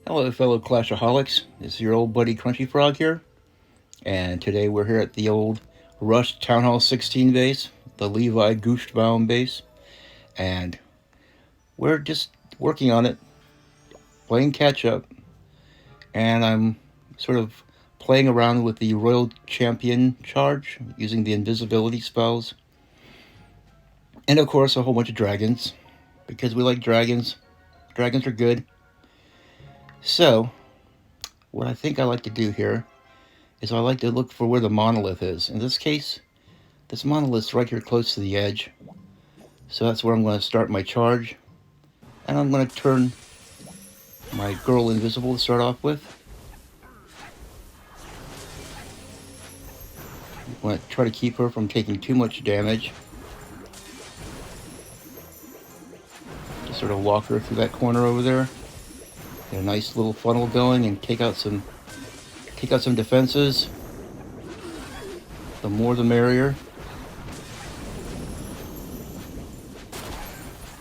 Hello, fellow Clashaholics. It's your old buddy Crunchy Frog here, and today we're here at the old Rush Town Hall 16 base, the Levi Gooshbaum base, and we're just working on it, playing catch up, and I'm sort of playing around with the Royal Champion charge, using the invisibility spells, and of course a whole bunch of dragons, because we like dragons. Dragons are good. So, what I think I like to do here is I like to look for where the monolith is. In this case, this monolith's right here close to the edge. So that's where I'm going to start my charge. And I'm going to turn my girl invisible to start off with. I'm going to try to keep her from taking too much damage. Just sort of walk her through that corner over there. Get a nice little funnel going and take out some defenses. The more the merrier.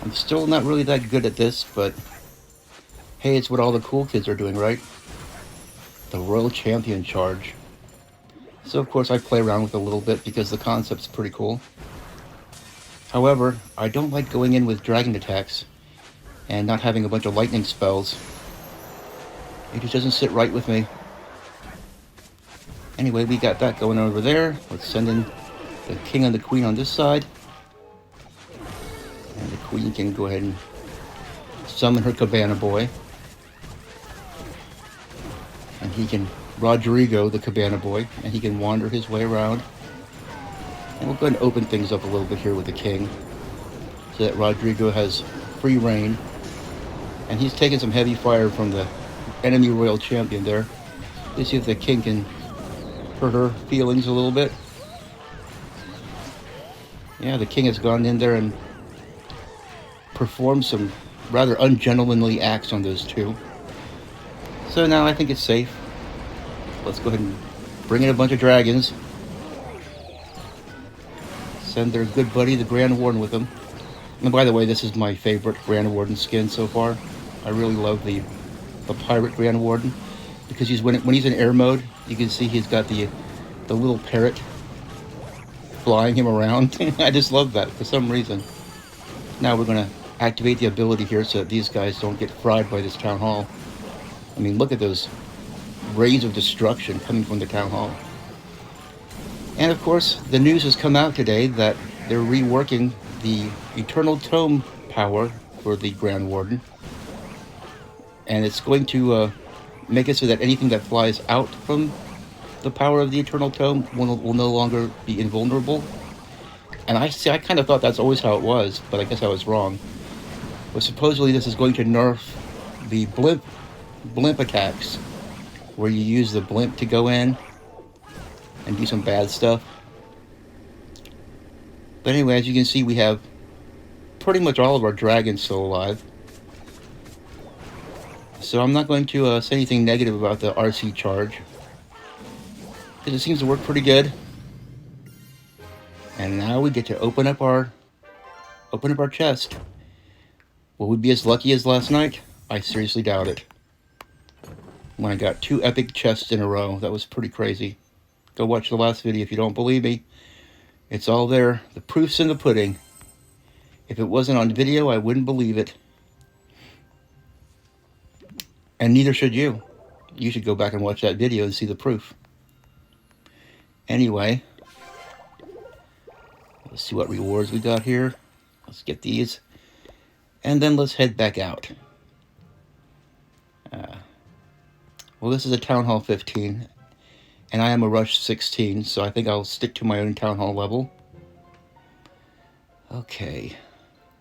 I'm still not really that good at this, but hey, it's what all the cool kids are doing, right? The Royal Champion charge. So of course I play around with it a little bit because the concept's pretty cool. However, I don't like going in with dragon attacks and not having a bunch of lightning spells. It just doesn't sit right with me. Anyway, we got that going over there. Let's send in the king and the queen on this side. And the queen can go ahead and summon her cabana boy. And he can Rodrigo the cabana boy, and he can wander his way around. And we'll go ahead and open things up a little bit here with the king, so that Rodrigo has free reign. And he's taking some heavy fire from the enemy royal champion there. Let's see if the king can hurt her feelings a little bit. Yeah, the king has gone in there and performed some rather ungentlemanly acts on those two. So now I think it's safe. Let's go ahead and bring in a bunch of dragons. Send their good buddy, the Grand Warden, with them. And by the way, this is my favorite Grand Warden skin so far. I really love the pirate Grand Warden, because when he's in air mode, you can see he's got the little parrot flying him around. I just love that for some reason. Now we're going to activate the ability here so that these guys don't get fried by this town hall. I mean, look at those rays of destruction coming from the town hall. And of course, the news has come out today that they're reworking the Eternal Tome power for the Grand Warden. And it's going to make it so that anything that flies out from the power of the Eternal Tome will no longer be invulnerable. And I kind of thought that's always how it was, but I guess I was wrong. But supposedly this is going to nerf the blimp attacks, where you use the blimp to go in and do some bad stuff. But anyway, as you can see, we have pretty much all of our dragons still alive. So I'm not going to say anything negative about the RC charge, because it seems to work pretty good. And now we get to open up our chest. Will we be as lucky as last night? I seriously doubt it. When I got 2 epic chests in a row, that was pretty crazy. Go watch the last video if you don't believe me. It's all there. The proof's in the pudding. If it wasn't on video, I wouldn't believe it. And neither should you. You should go back and watch that video and see the proof. Anyway, let's see what rewards we got here. Let's get these. And then let's head back out. Well, this is a Town Hall 15. And I am a Rush 16, so I think I'll stick to my own Town Hall level. Okay.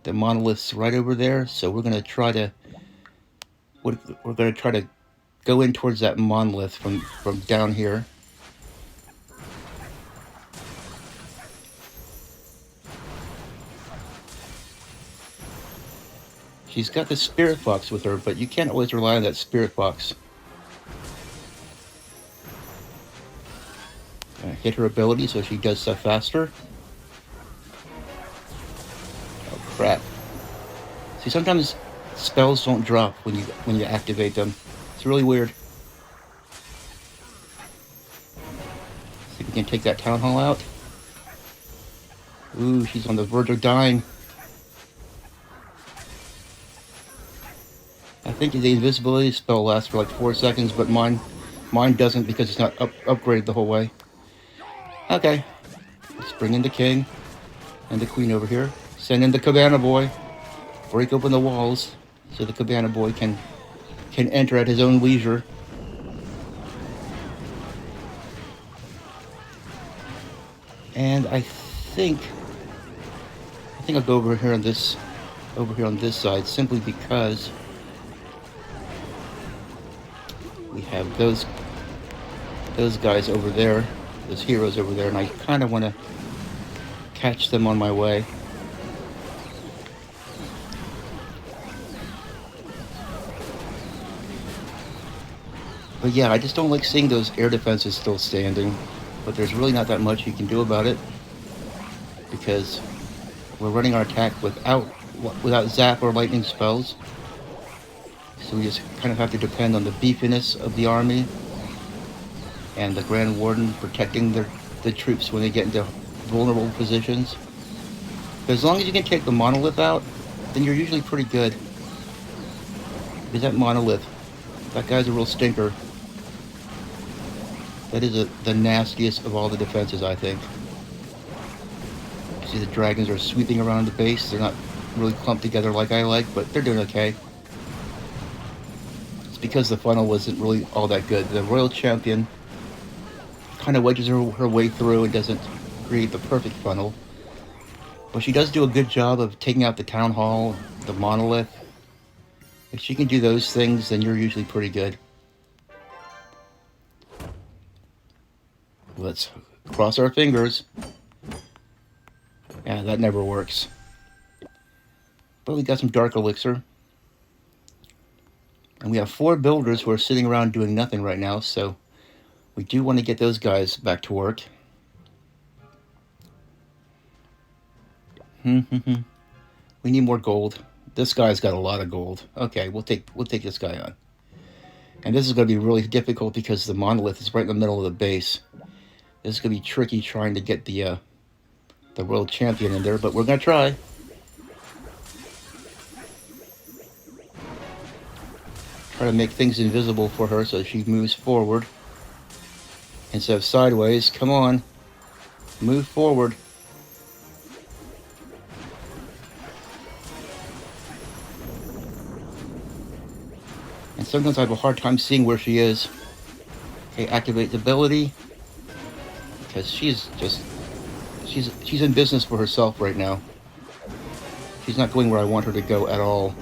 The monolith's right over there, so we're going to try to go in towards that monolith from down here. She's got the spirit box with her, but you can't always rely on that spirit box. Hit her ability so she does stuff faster. Oh crap. See, sometimes spells don't drop when you activate them. It's really weird. See if we can take that town hall out. Ooh, she's on the verge of dying. I think the invisibility spell lasts for like 4 seconds, but mine doesn't because it's not upgraded the whole way. Okay, let's bring in the king and the queen over here. Send in the cabana boy. Break open the walls so the cabana boy can enter at his own leisure. And I think I'll go over here on this side simply because we have those guys over there, those heroes over there, and I kind of want to catch them on my way. But yeah, I just don't like seeing those air defenses still standing. But there's really not that much you can do about it because we're running our attack without zap or lightning spells. So we just kind of have to depend on the beefiness of the army and the Grand Warden protecting the troops when they get into vulnerable positions. But as long as you can take the monolith out, then you're usually pretty good. Because that monolith, that guy's a real stinker. That is the nastiest of all the defenses, I think. You see the dragons are sweeping around the base. They're not really clumped together like I like, but they're doing okay. It's because the funnel wasn't really all that good. The Royal Champion kind of wedges her way through and doesn't create the perfect funnel. But she does do a good job of taking out the town hall, the monolith. If she can do those things, then you're usually pretty good. Let's cross our fingers. Yeah, that never works. But we got some dark elixir. And we have 4 builders who are sitting around doing nothing right now, so we do want to get those guys back to work. We need more gold. This guy's got a lot of gold. Okay, we'll take this guy on. And this is going to be really difficult because the monolith is right in the middle of the base. This is going to be tricky trying to get the World Champion in there, but we're going to try. Try to make things invisible for her so she moves forward instead of sideways. Come on. Move forward. And sometimes I have a hard time seeing where she is. Okay, activate the ability. Because she's in business for herself right now. She's not going where I want her to go at all.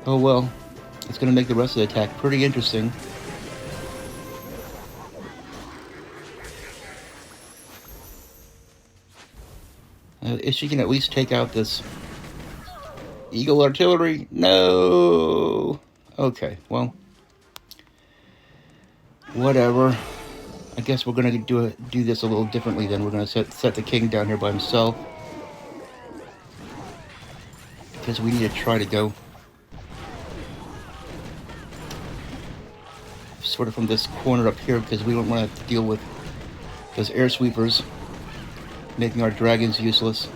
Oh well, it's going to make the rest of the attack pretty interesting. If she can at least take out this Eagle artillery. No. Okay, well, whatever. I guess we're gonna do this a little differently then. We're gonna set the king down here by himself because we need to try to go sort of from this corner up here because we don't want to have to deal with those air sweepers making our dragons useless.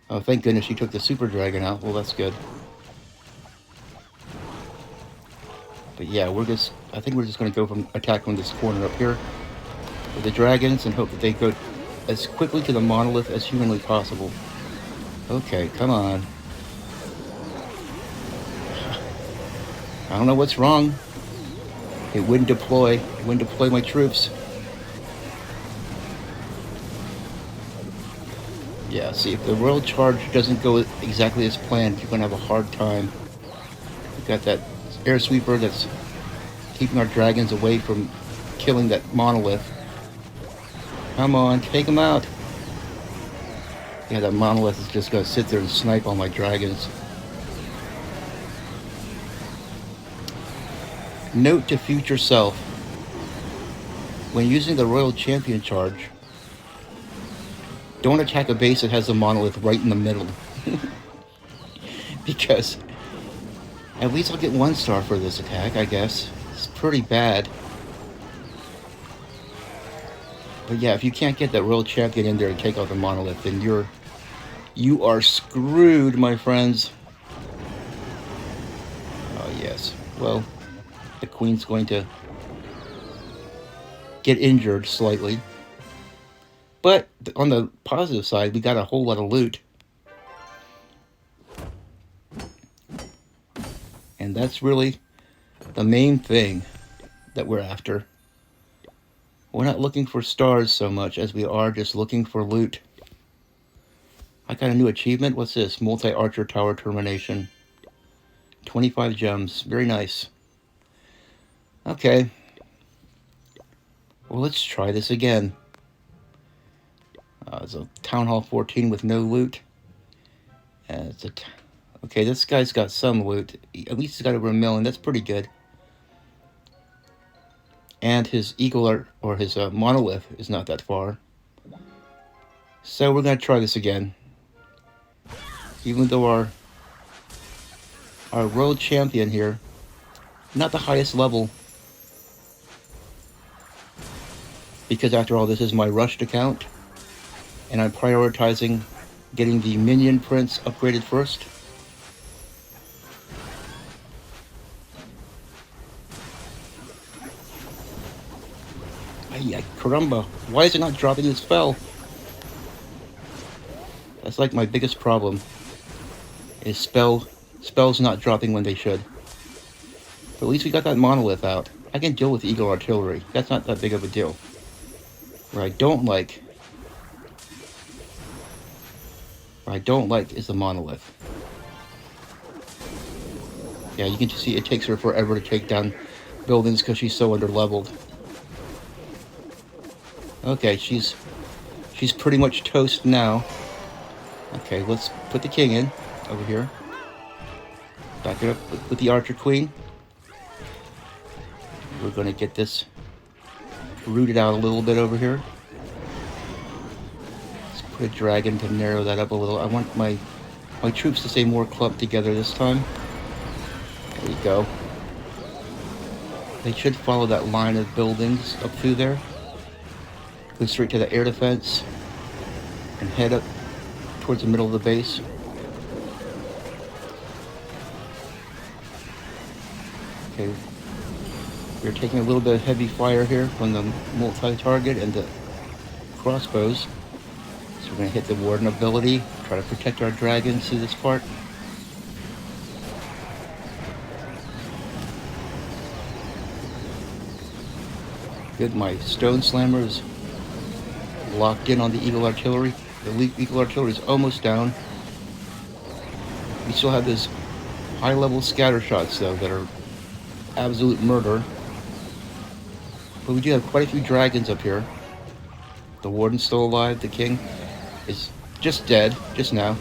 Oh, thank goodness she took the super dragon out. Well, that's good. But yeah, I think we're just going to go from attack from this corner up here with the dragons and hope that they go as quickly to the monolith as humanly possible. Okay, come on. I don't know what's wrong. It wouldn't deploy. It wouldn't deploy my troops. Yeah, see, if the royal charge doesn't go exactly as planned, you're going to have a hard time. We've got that air sweeper that's keeping our dragons away from killing that monolith. Come on, take them out. Yeah, that monolith is just going to sit there and snipe all my dragons. Note to future self. When using the Royal Champion charge, don't attack a base that has a monolith right in the middle. because at least I'll get 1 star for this attack, I guess. It's pretty bad. But yeah, if you can't get that World Champion in there and take out the Monolith, then you are screwed, my friends. Oh, yes. Well, the Queen's going to get injured slightly. But on the positive side, we got a whole lot of loot. And that's really the main thing that we're after. We're not looking for stars so much as we are just looking for loot. I got a new achievement. What's this? Multi-Archer Tower Termination. 25 gems. Very nice. Okay. Well, let's try this again. It's a Town Hall 14 with no loot. Okay, this guy's got some loot. At least he's got over 1 million. That's pretty good. And his Eagle or his Monolith is not that far. So we're going to try this again. Even though our world champion here, not the highest level. Because after all, this is my rushed account. And I'm prioritizing getting the Minion Prince upgraded first. Ay, caramba. Why is it not dropping his spell? That's like my biggest problem. Is spells not dropping when they should. But at least we got that Monolith out. I can deal with Eagle Artillery. That's not that big of a deal. What I don't like is the Monolith. Yeah, you can just see it takes her forever to take down buildings because she's so under-leveled. Okay, she's pretty much toast now. Okay, let's put the king in over here. Back it up with the Archer Queen. We're going to get this rooted out a little bit over here. Let's put a dragon to narrow that up a little. I want my troops to stay more clumped together this time. There we go. They should follow that line of buildings up through there. Go straight to the air defense and head up towards the middle of the base. Okay, we're taking a little bit of heavy fire here from the multi-target and the crossbows. So we're going to hit the Warden ability, try to protect our dragons through this part. Good, my Stone Slammer is locked in on the Eagle Artillery. The Eagle Artillery is almost down. We still have those high-level scatter shots, though, that are absolute murder. But we do have quite a few dragons up here. The Warden's still alive. The King is just dead, just now.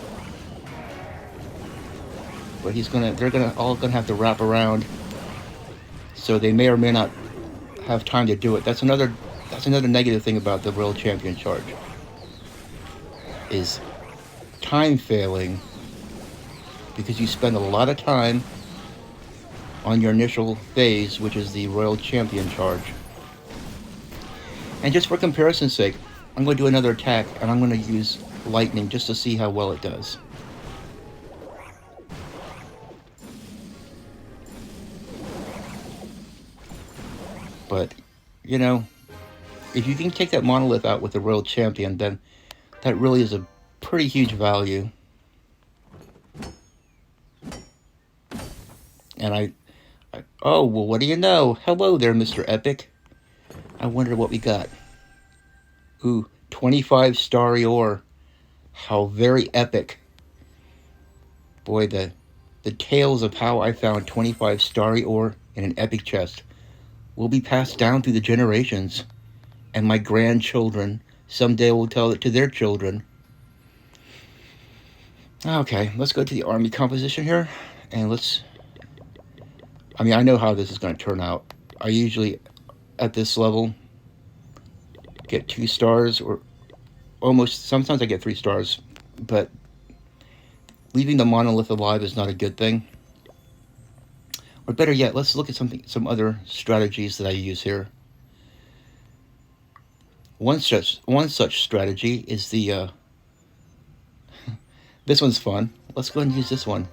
But they're all gonna have to wrap around. So they may or may not have time to do it. That's another negative thing about the World Champion charge. Is time failing, because you spend a lot of time on your initial phase, which is the Royal Champion charge. And just for comparison's sake, I'm going to do another attack, and I'm going to use lightning just to see how well it does. But, you know, if you can take that Monolith out with the Royal Champion, then that really is a pretty huge value. And oh, well, what do you know? Hello there, Mr. Epic. I wonder what we got. Ooh, 25 starry ore. How very epic. Boy, the tales of how I found 25 starry ore in an epic chest will be passed down through the generations. And my grandchildren someday will tell it to their children. Okay, let's go to the army composition here. And I know how this is going to turn out. I usually, at this level, get 2 stars, or almost, sometimes I get 3 stars. But leaving the monolith alive is not a good thing. Or better yet, let's look at some other strategies that I use here. One such strategy is the this one's fun. Let's go ahead and use this one.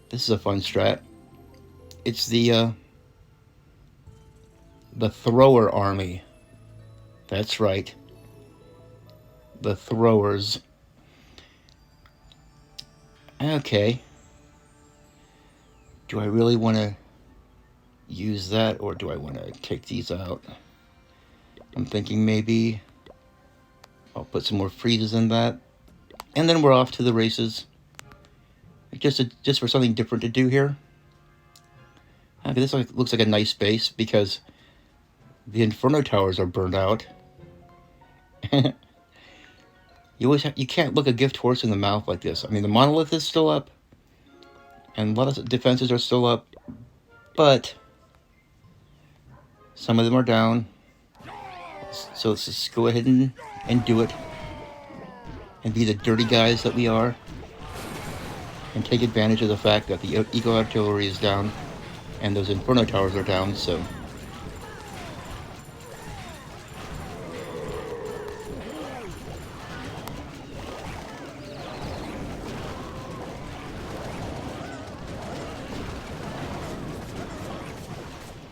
This is a fun strat. It's the thrower army. That's right. The throwers. Okay. Do I really want to use that, or do I want to take these out? I'm thinking maybe I'll put some more freezes in that. And then we're off to the races. Just for something different to do here. Okay, this looks like a nice base because the Inferno Towers are burned out. You can't look a gift horse in the mouth like this. I mean, the monolith is still up, and a lot of defenses are still up, but some of them are down. So let's just go ahead and do it, and be the dirty guys that we are, and take advantage of the fact that the Eagle Artillery is down, and those Inferno Towers are down, so...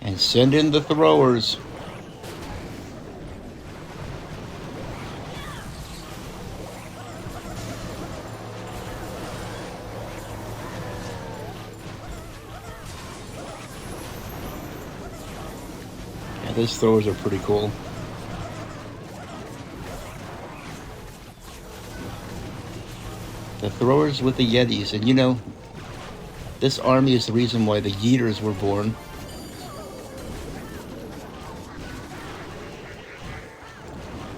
And send in the throwers. Yeah, those throwers are pretty cool. The throwers with the Yetis, and you know, this army is the reason why the Yeeters were born.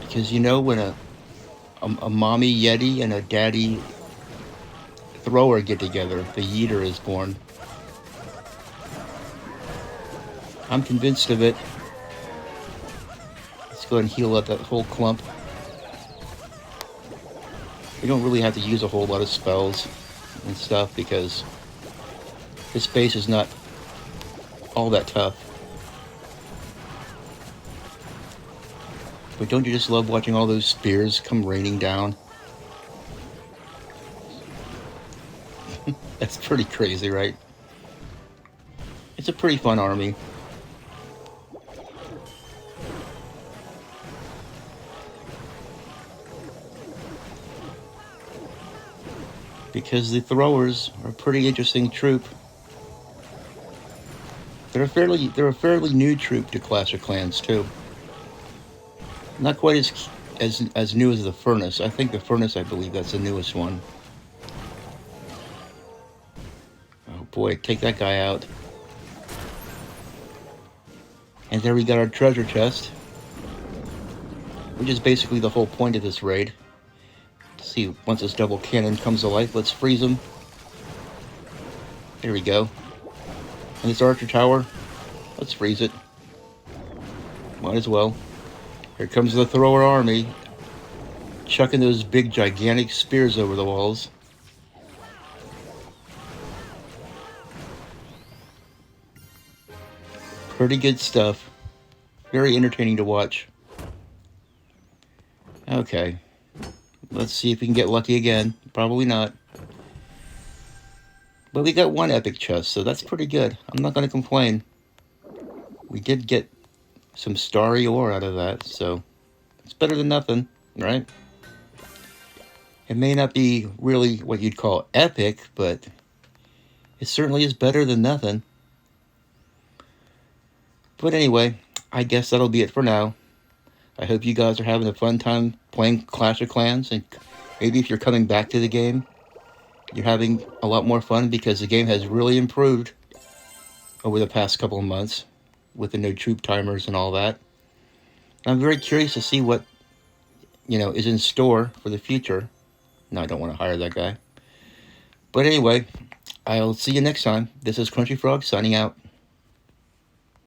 Because you know, when a mommy Yeti and a daddy thrower get together, the Yeeter is born. I'm convinced of it. Let's go ahead and heal up that whole clump. We don't really have to use a whole lot of spells and stuff because this base is not all that tough. But don't you just love watching all those spears come raining down? That's pretty crazy, right? It's a pretty fun army. Because the throwers are a pretty interesting troop. They're a fairly new troop to Clash of Clans too. Not quite as new as the Furnace. I think the Furnace, I believe that's the newest one. Oh boy, take that guy out. And there we got our treasure chest, which is basically the whole point of this raid. See, once this double cannon comes to life, let's freeze him. There we go. And this archer tower, let's freeze it. Might as well. Here comes the thrower army, chucking those big gigantic spears over the walls. Pretty good stuff. Very entertaining to watch. Okay. Let's see if we can get lucky again. Probably not. But we got one epic chest, so that's pretty good. I'm not going to complain. We did get some starry ore out of that, so it's better than nothing, right? It may not be really what you'd call epic, but it certainly is better than nothing. But anyway, I guess that'll be it for now. I hope you guys are having a fun time playing Clash of Clans, and maybe if you're coming back to the game, you're having a lot more fun because the game has really improved over the past couple of months with the no troop timers and all that. I'm very curious to see what, is in store for the future. No, I don't want to hire that guy. But anyway, I'll see you next time. This is Crunchy Frog signing out.